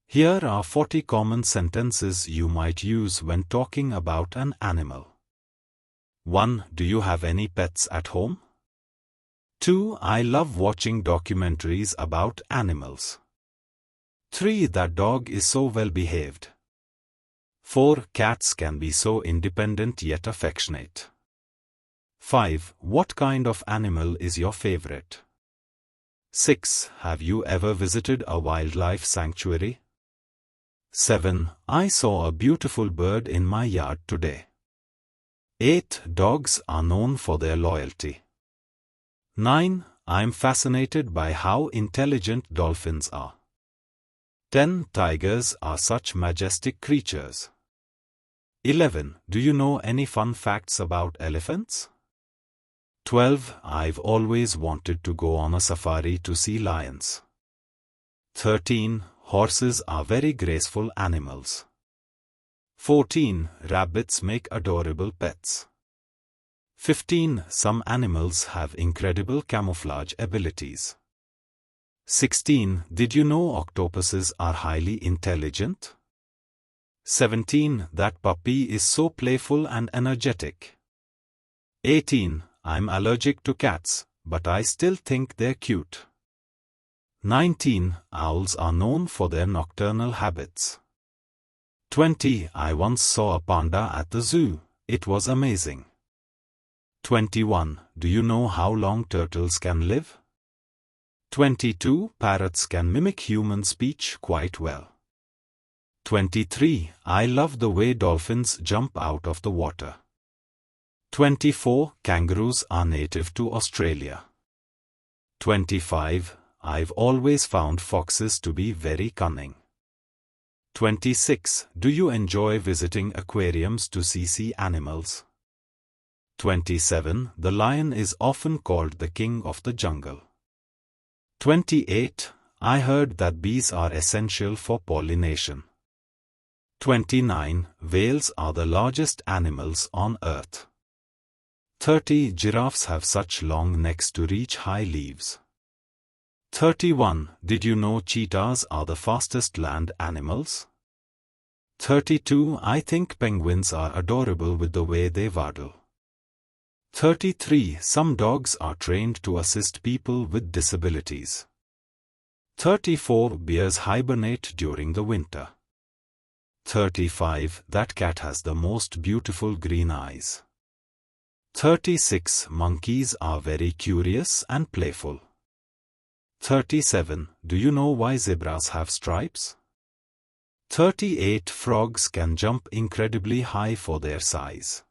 Here are 40 common sentences you might use when talking about an animal. 1. Do you have any pets at home? 2. I love watching documentaries about animals. 3. That dog is so well behaved. 4. Cats can be so independent yet affectionate. 5. What kind of animal is your favorite? 6. Have you ever visited a wildlife sanctuary? 7. I saw a beautiful bird in my yard today. 8. Dogs are known for their loyalty. 9. I'm fascinated by how intelligent dolphins are. 10. Tigers are such majestic creatures. 11. Do you know any fun facts about elephants? 12. I've always wanted to go on a safari to see lions. 13. Horses are very graceful animals. 14. Rabbits make adorable pets. 15. Some animals have incredible camouflage abilities. 16. Did you know octopuses are highly intelligent? 17. That puppy is so playful and energetic. 18. I'm allergic to cats, but I still think they're cute. 19. Owls are known for their nocturnal habits. 20. I once saw a panda at the zoo. It was amazing. 21. Do you know how long turtles can live? 22. Parrots can mimic human speech quite well. 23. I love the way dolphins jump out of the water. 24. Kangaroos are native to Australia. 25. I've always found foxes to be very cunning. 26. Do you enjoy visiting aquariums to see sea animals? 27. The lion is often called the king of the jungle. 28. I heard that bees are essential for pollination. 29. Whales are the largest animals on earth. 30. Giraffes have such long necks to reach high leaves. 31. Did you know cheetahs are the fastest land animals? 32. I think penguins are adorable with the way they waddle. 33. Some dogs are trained to assist people with disabilities. 34. Bears hibernate during the winter. 35. That cat has the most beautiful green eyes. 36. Monkeys are very curious and playful. 37. Do you know why zebras have stripes? 38. Frogs can jump incredibly high for their size.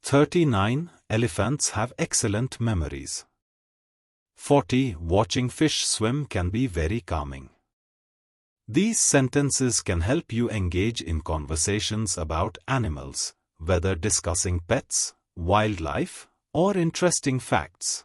39. Elephants have excellent memories. 40. Watching fish swim can be very calming. These sentences can help you engage in conversations about animals, whether discussing pets, wildlife, or interesting facts.